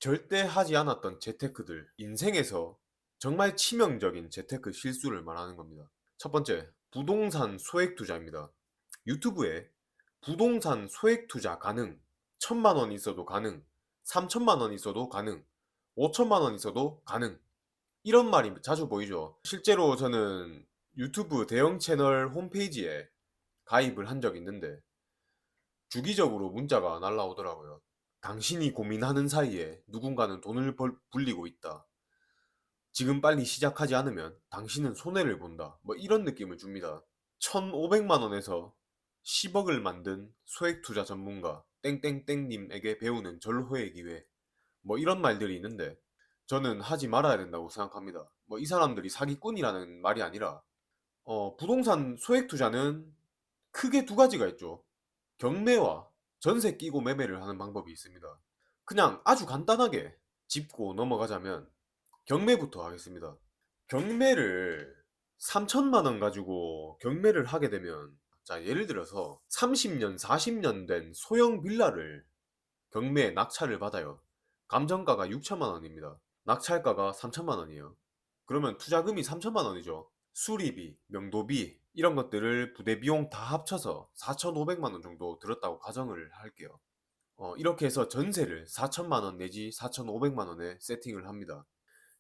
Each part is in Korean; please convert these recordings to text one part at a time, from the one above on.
절대 하지 않았던 재테크들, 인생에서 정말 치명적인 재테크 실수를 말하는 겁니다. 첫 번째, 부동산 소액 투자입니다. 유튜브에 부동산 소액 투자 가능, 1,000만 원 있어도 가능, 3,000만 원 있어도 가능, 5,000만 원 있어도 가능. 이런 말이 자주 보이죠. 실제로 저는 유튜브 대형 채널 홈페이지에 가입을 한 적이 있는데 주기적으로 문자가 날라오더라고요. 당신이 고민하는 사이에 누군가는 돈을 불리고 있다. 지금 빨리 시작하지 않으면 당신은 손해를 본다. 뭐 이런 느낌을 줍니다. 1,500만 원에서 10억을 만든 소액 투자 전문가 땡땡땡님에게 배우는 절호의 기회. 뭐 이런 말들이 있는데 저는 하지 말아야 된다고 생각합니다. 뭐 이 사람들이 사기꾼이라는 말이 아니라 부동산 소액 투자는 크게 두 가지가 있죠. 경매와 전세 끼고 매매를 하는 방법이 있습니다. 그냥 아주 간단하게 짚고 넘어가자면 경매부터 하겠습니다. 경매를 3,000만 원 가지고 경매를 하게 되면 자, 예를 들어서 30년, 40년 된 소형 빌라를 경매에 낙찰을 받아요. 감정가가 6천만 원입니다. 낙찰가가 3천만 원이에요. 그러면 투자금이 3천만 원이죠. 수리비, 명도비 이런 것들을 부대 비용 다 합쳐서 4,500만 원 정도 들었다고 가정을 할게요. 이렇게 해서 전세를 4천만 원 내지 4,500만 원에 세팅을 합니다.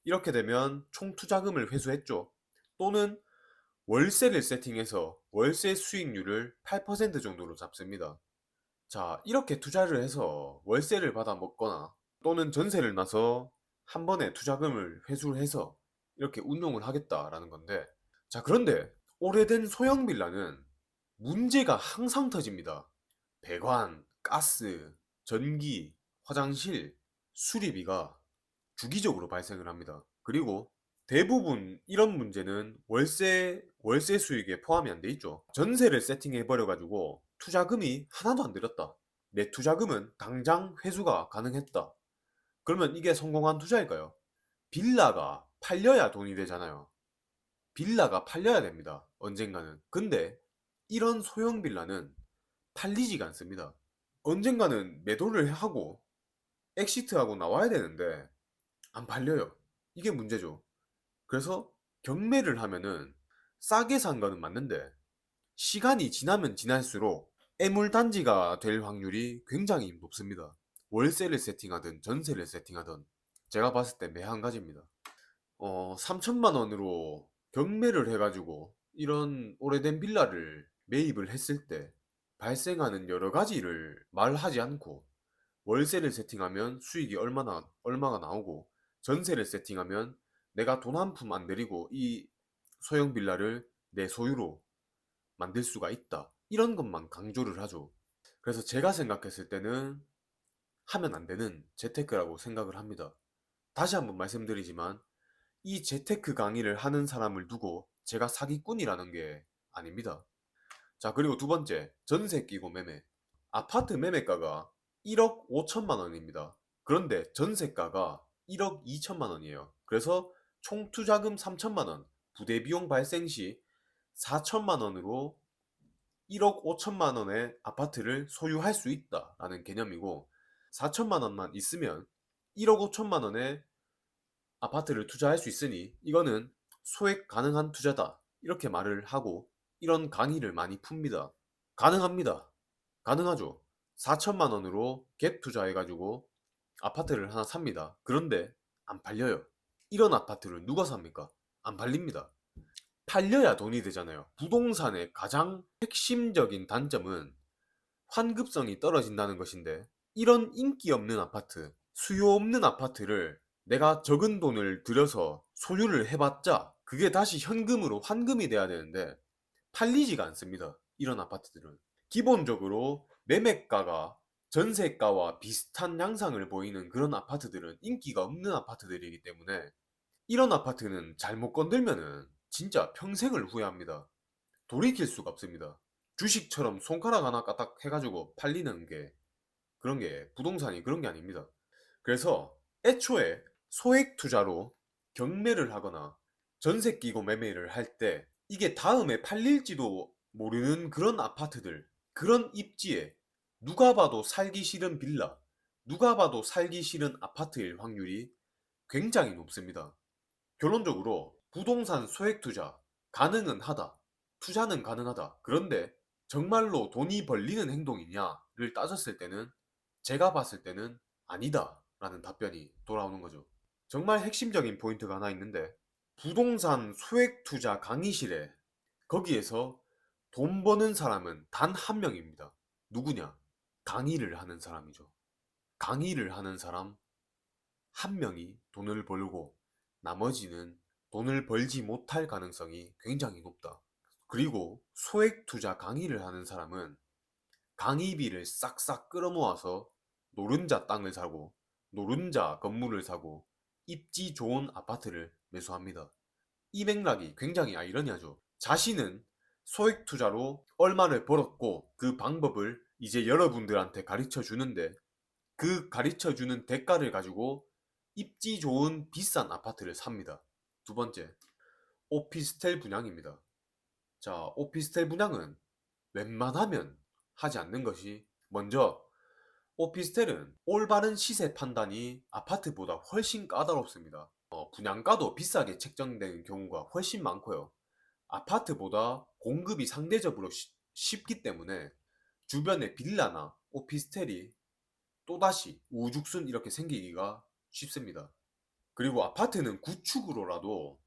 이렇게 되면 총 투자금을 회수했죠. 또는 월세를 세팅해서 월세 수익률을 8% 정도로 잡습니다. 자, 이렇게 투자를 해서 월세를 받아 먹거나 또는 전세를 나서 한 번에 투자금을 회수를 해서 이렇게 운용을 하겠다라는 건데, 자, 그런데 오래된 소형 빌라는 문제가 항상 터집니다. 배관, 가스, 전기, 화장실, 수리비가 주기적으로 발생을 합니다. 그리고 대부분 이런 문제는 월세 수익에 포함이 안 돼 있죠. 전세를 세팅해 버려 가지고 투자금이 하나도 안 들었다. 내 투자금은 당장 회수가 가능했다. 그러면 이게 성공한 투자일까요? 빌라가 팔려야 돈이 되잖아요. 빌라가 팔려야 됩니다. 언젠가는. 근데 이런 소형 빌라는 팔리지가 않습니다. 언젠가는 매도를 하고 엑시트하고 나와야 되는데 안 팔려요. 이게 문제죠. 그래서 경매를 하면은 싸게 산 거는 맞는데 시간이 지나면 지날수록 애물단지가 될 확률이 굉장히 높습니다. 월세를 세팅하든 전세를 세팅하든 제가 봤을 때 매한가지입니다. 3천만 원으로 경매를 해가지고 이런 오래된 빌라를 매입을 했을 때 발생하는 여러 가지를 말하지 않고 월세를 세팅하면 수익이 얼마가 나오고 전세를 세팅하면 내가 돈 한 푼 안 들이고 이 소형 빌라를 내 소유로 만들 수가 있다. 이런 것만 강조를 하죠. 그래서 제가 생각했을 때는 하면 안 되는 재테크라고 생각을 합니다. 다시 한번 말씀드리지만 이 재테크 강의를 하는 사람을 두고 제가 사기꾼이라는 게 아닙니다. 자, 그리고 두 번째, 전세 끼고 매매. 아파트 매매가가 1억 5천만 원입니다. 그런데 전세가가 1억 2천만 원이에요. 그래서 총 투자금 3천만 원, 부대 비용 발생 시 4천만 원으로 1억 5천만 원의 아파트를 소유할 수 있다라는 개념이고 4천만 원만 있으면 1억 5천만 원의 아파트를 투자할 수 있으니 이거는 소액 가능한 투자다. 이렇게 말을 하고 이런 강의를 많이 풉니다. 가능합니다. 가능하죠. 4천만 원으로 갭 투자해가지고 아파트를 하나 삽니다. 그런데 안 팔려요. 이런 아파트를 누가 삽니까? 안 팔립니다. 팔려야 돈이 되잖아요. 부동산의 가장 핵심적인 단점은 환급성이 떨어진다는 것인데 이런 인기 없는 아파트, 수요 없는 아파트를 내가 적은 돈을 들여서 소유를 해봤자 그게 다시 현금으로 환금이 돼야 되는데 팔리지가 않습니다. 이런 아파트들은. 기본적으로 매매가가 전세가와 비슷한 양상을 보이는 그런 아파트들은 인기가 없는 아파트들이기 때문에 이런 아파트는 잘못 건들면은 진짜 평생을 후회합니다. 돌이킬 수가 없습니다. 주식처럼 손가락 하나 까딱 해가지고 팔리는 게 그런 게 부동산이 그런 게 아닙니다. 그래서 애초에 소액 투자로 경매를 하거나 전세 끼고 매매를 할 때 이게 다음에 팔릴지도 모르는 그런 아파트들, 그런 입지에 누가 봐도 살기 싫은 빌라, 누가 봐도 살기 싫은 아파트일 확률이 굉장히 높습니다. 결론적으로 부동산 소액 투자 가능은 하다. 투자는 가능하다. 그런데 정말로 돈이 벌리는 행동이냐를 따졌을 때는 제가 봤을 때는 아니다 라는 답변이 돌아오는 거죠. 정말 핵심적인 포인트가 하나 있는데 부동산 소액 투자 강의실에 거기에서 돈 버는 사람은 단 한 명입니다. 누구냐? 강의를 하는 사람이죠. 강의를 하는 사람 한 명이 돈을 벌고 나머지는 돈을 벌지 못할 가능성이 굉장히 높다. 그리고 소액 투자 강의를 하는 사람은 강의비를 싹싹 끌어모아서 노른자 땅을 사고 노른자 건물을 사고 입지 좋은 아파트를 매수합니다. 이 맥락이 굉장히 아이러니하죠. 자신은 소액 투자로 얼마를 벌었고 그 방법을 이제 여러분들한테 가르쳐 주는데 그 가르쳐 주는 대가를 가지고 입지 좋은 비싼 아파트를 삽니다. 두 번째, 오피스텔 분양입니다. 자, 오피스텔 분양은 웬만하면 하지 않는 것이 먼저 오피스텔은 올바른 시세 판단이 아파트보다 훨씬 까다롭습니다. 분양가도 비싸게 책정되는 경우가 훨씬 많고요. 아파트보다 공급이 상대적으로 쉽기 때문에 주변에 빌라나 오피스텔이 또다시 우죽순 이렇게 생기기가 쉽습니다. 그리고 아파트는 구축으로라도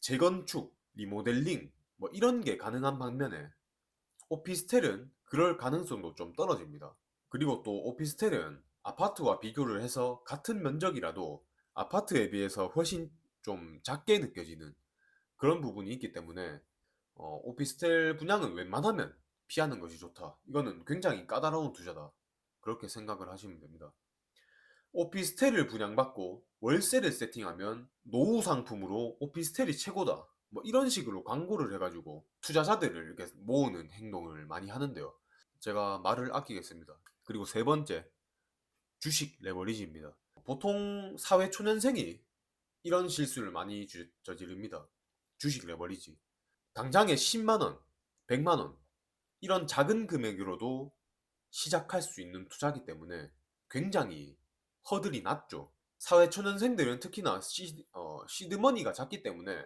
재건축, 리모델링 뭐 이런 게 가능한 반면에 오피스텔은 그럴 가능성도 좀 떨어집니다. 그리고 또 오피스텔은 아파트와 비교를 해서 같은 면적이라도 아파트에 비해서 훨씬 좀 작게 느껴지는 그런 부분이 있기 때문에 오피스텔 분양은 웬만하면 피하는 것이 좋다. 이거는 굉장히 까다로운 투자다. 그렇게 생각을 하시면 됩니다. 오피스텔을 분양받고 월세를 세팅하면 노후 상품으로 오피스텔이 최고다. 뭐 이런 식으로 광고를 해가지고 투자자들을 이렇게 모으는 행동을 많이 하는데요. 제가 말을 아끼겠습니다. 그리고 세 번째, 주식 레버리지입니다. 보통 사회 초년생이 이런 실수를 많이 저지릅니다. 주식 레버리지. 당장에 10만원, 100만원 이런 작은 금액으로도 시작할 수 있는 투자기 때문에 굉장히 허들이 낮죠. 사회 초년생들은 특히나 시드머니가 작기 때문에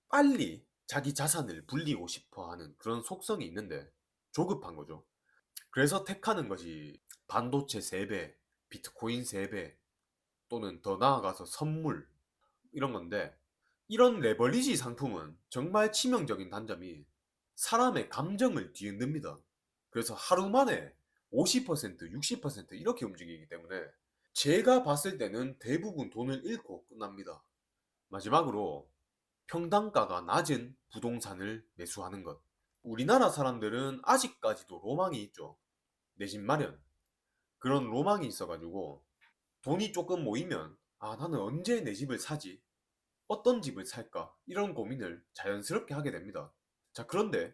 빨리 자기 자산을 불리고 싶어 하는 그런 속성이 있는데 조급한 거죠. 그래서 택하는 것이 반도체 3배, 비트코인 3배, 또는 더 나아가서 선물, 이런 건데 이런 레버리지 상품은 정말 치명적인 단점이 사람의 감정을 뒤흔듭니다. 그래서 하루 만에 50%, 60% 이렇게 움직이기 때문에 제가 봤을 때는 대부분 돈을 잃고 끝납니다. 마지막으로 평당가가 낮은 부동산을 매수하는 것. 우리나라 사람들은 아직까지도 로망이 있죠. 내 집 마련. 그런 로망이 있어가지고 돈이 조금 모이면 나는 언제 내 집을 사지? 어떤 집을 살까? 이런 고민을 자연스럽게 하게 됩니다. 자, 그런데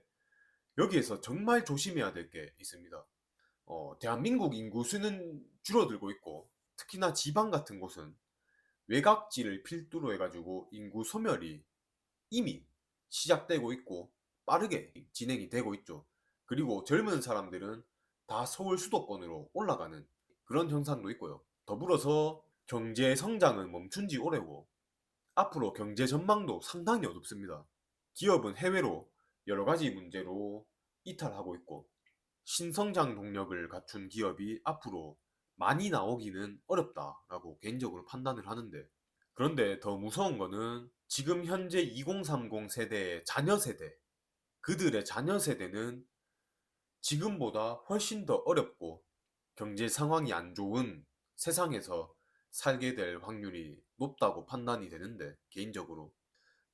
여기에서 정말 조심해야 될 게 있습니다. 대한민국 인구수는 줄어들고 있고 특히나 지방 같은 곳은 외곽지를 필두로 해가지고 인구 소멸이 이미 시작되고 있고 빠르게 진행이 되고 있죠. 그리고 젊은 사람들은 다 서울 수도권으로 올라가는 그런 현상도 있고요. 더불어서 경제 성장은 멈춘 지 오래고 앞으로 경제 전망도 상당히 어둡습니다. 기업은 해외로 여러 가지 문제로 이탈하고 있고 신성장 동력을 갖춘 기업이 앞으로 많이 나오기는 어렵다라고 개인적으로 판단을 하는데 그런데 더 무서운 거는 지금 현재 2030 세대의 자녀 세대 그들의 자녀 세대는 지금보다 훨씬 더 어렵고 경제 상황이 안 좋은 세상에서 살게 될 확률이 높다고 판단이 되는데 개인적으로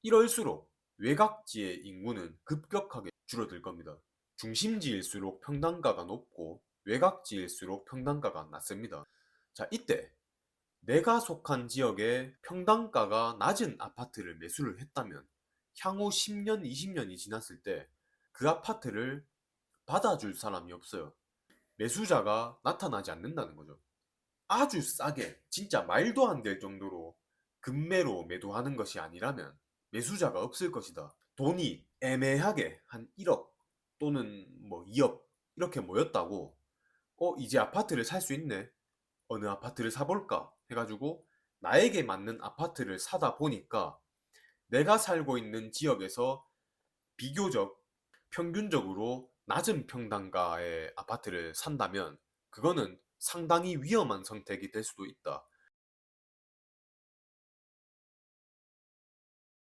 이럴수록 외곽지의 인구는 급격하게 줄어들 겁니다. 중심지일수록 평당가가 높고 외곽지일수록 평당가가 낮습니다. 자, 이때 내가 속한 지역에 평당가가 낮은 아파트를 매수를 했다면 향후 10년, 20년이 지났을 때 그 아파트를 받아줄 사람이 없어요. 매수자가 나타나지 않는다는 거죠. 아주 싸게, 진짜 말도 안 될 정도로 급매로 매도하는 것이 아니라면 매수자가 없을 것이다. 돈이 애매하게 한 1억 또는 뭐 2억 이렇게 모였다고 이제 아파트를 살 수 있네. 어느 아파트를 사볼까 해가지고 나에게 맞는 아파트를 사다 보니까 내가 살고 있는 지역에서 비교적 평균적으로 낮은 평당가의 아파트를 산다면 그거는 상당히 위험한 선택이 될 수도 있다.